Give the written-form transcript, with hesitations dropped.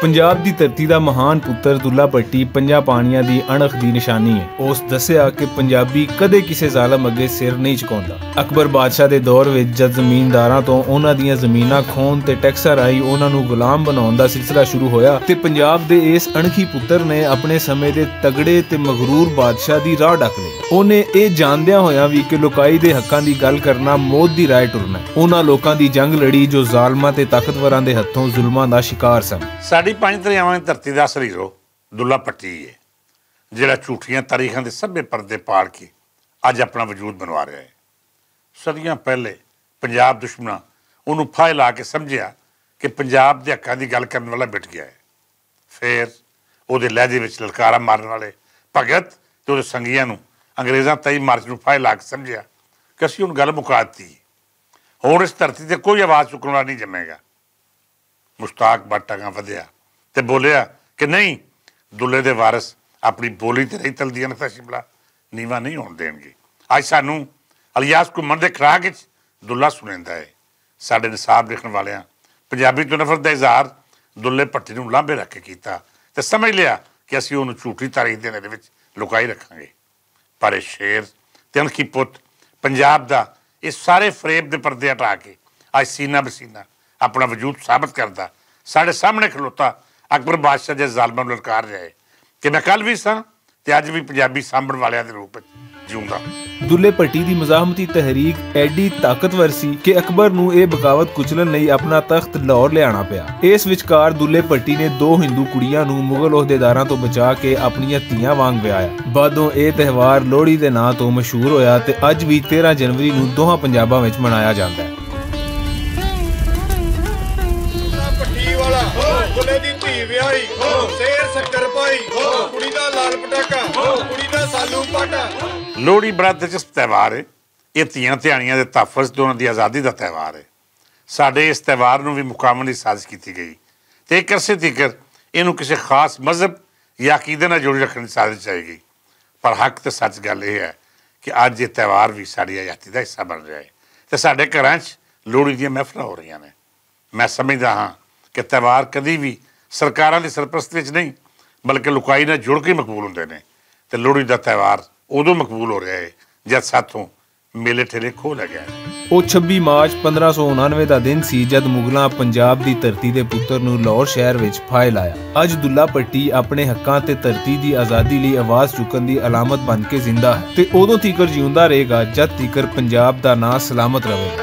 पंजाब दी धरती दा महान पुत्र दुल्ला भट्टी पंजा पानियां दी अणख दी निशानी है। उस दस्सिया कि पंजाबी कदे किसी ज़ालम अगे सिर नहीं झुकाउंदा। अकबर बादशाह दे दौर विच जद जमींदारां तो उन्हां दीयां ज़मीनां खोण ते टैक्सां राहीं उन्हां नूं गुलाम बनाउण दा सिलसिला शुरू होया ते पंजाब दे इस अणखी पुत्र ने अपने समय दे तगड़े ते मगरूर बादशाह दी राह ढक लई। उहने इह जानदियां होया भी कि लोकाई दे हक्कां दी गल करना मौत दी राह टुरना। उन्हां लोकां दी जंग लड़ी जो ज़ालमां ते ताकतवरां दे हत्थों जुल्मां दा शिकार सन। साडी पंज दरियावां दी धरती दा असली हीरो दुल्ला भट्टी है, जिहड़ा झूठियां तारीखां दे सभे पर्दे पाड़ के अज अपना वजूद बनवा रहा है। सदियां पहले पंजाब दुश्मनां उहनूं फाहे ला के समझिया कि पंजाब दे हक्कां दी गल करन वाला मिट गया है। फिर उहदे लहजे विच ललकारा मारन वाले भगत ते उहदे संगियां नूं अंग्रेज़ां तई मार्च नूं फाहे ला के समझिया कि असीं हुण गल मुका दित्ती, हुण इस धरती ते कोई आवाज़ चुकण वाला नहीं जम्मेगा। मुश्ताक बट अगां वधिया ते बोलिया कि नहीं, दुल्ले दे वारिस अपनी बोली ते नहीं तलदियां ने शिमला नीवा नहीं होण देणगे। अज सानूं अलियास घुम्मण दे खराक विच दुल्ला सुणेंदा है। साडे निसाब लिखण वालियां पंजाबी तो नफरत दा इज़हार दुल्ले भट्टी नूं लांभे रख के कीता ते समझ लिया कि असीं उहनूं झूठी तारीख दे हनेरे विच लुकाई रखांगे। पर इह शेर ते अणखी पुੱਤ पंजाब दा इस सारे फरेब दे पर्दे हटा के अज सीना बसीना अपना वजूद साबित करदा साढ़े सामने खलोता अकबर बादशाह जे ज़ालमां नूं ललकार रहा है कि मैं कल भी सां ते अज भी पंजाबी सांभण वालियां दे रूप विच जिउंदा। दुल्ले भट्टी दी मज़ाहमती तहरीक एडी ताकतवर सी कि अकबर नूं इह बगावत कुचलन लई अपना तख्त लाहौर लियाना पिया। इस विचकार दुल्ले भट्टी ने दो हिंदू कुड़ियां नूं मुगल ओहदेदारां तो बचा के अपनियां धीआं वांग विआया। बादों इह त्यौहार लोहड़ी दे नां तो मशहूर होया ते अज भी 13 जनवरी नूं दोहां पंजाबां विच मनाया जांदा है। लोहड़ी बड़ा दिलचस्प त्यौहार है। ये धीआं ध्याणियां दे तहफ़्फ़ुज़ ते उन्हां दी आज़ादी का त्यौहार है। साडे इस त्यौहार नूं भी मुकावन की साजिश की गई तो एक अरसे तक इनू किसी खास मजहब या अकीदे नाल जोड़ी रखने की साजिश चाही गई। पर हक तो सच गल यह है कि अज ये त्यौहार भी साडी आज़ादी का हिस्सा बन रहा है तो साडे घरां च लोहड़ी दी महफिलां हो रही ने। मैं समझदा हाँ कि त्यौहार कदी भी सरकारां दी सरपरस्ती विच नहीं बल्कि लुकाई नाल जुड़ के मकबूल हुंदे ने ते लोहड़ी दा त्यौहार उदों मकबूल हो रहा है जद साथों मेले ठेले खो लग्या है। ਉਹ 26 ਮਾਰਚ 1599 ਦਾ ਦਿਨ ਸੀ ਜਦ ਮੁਗਲਾਂ ਪੰਜਾਬ ਦੀ ਧਰਤੀ ਦੇ ਪੁੱਤਰ ਨੂੰ ਲਾਹੌਰ ਸ਼ਹਿਰ ਵਿੱਚ ਫਾਹੇ ਲਾਇਆ। ਅੱਜ ਦੁੱਲਾ ਭੱਟੀ ਆਪਣੇ ਹੱਕਾਂ ਤੇ ਧਰਤੀ ਦੀ ਆਜ਼ਾਦੀ ਲਈ ਆਵਾਜ਼ ਚੁੱਕਣ ਦੀ ਅਲਾਮਤ ਬਣ ਕੇ ਜ਼ਿੰਦਾ ਹੈ ਤੇ ਉਦੋਂ ਤੀਕਰ ਜਿਉਂਦਾ ਰਹੇਗਾ ਜਦ ਤੀਕਰ ਪੰਜਾਬ ਦਾ ਨਾਂ ਸਲਾਮਤ ਰਹੇ।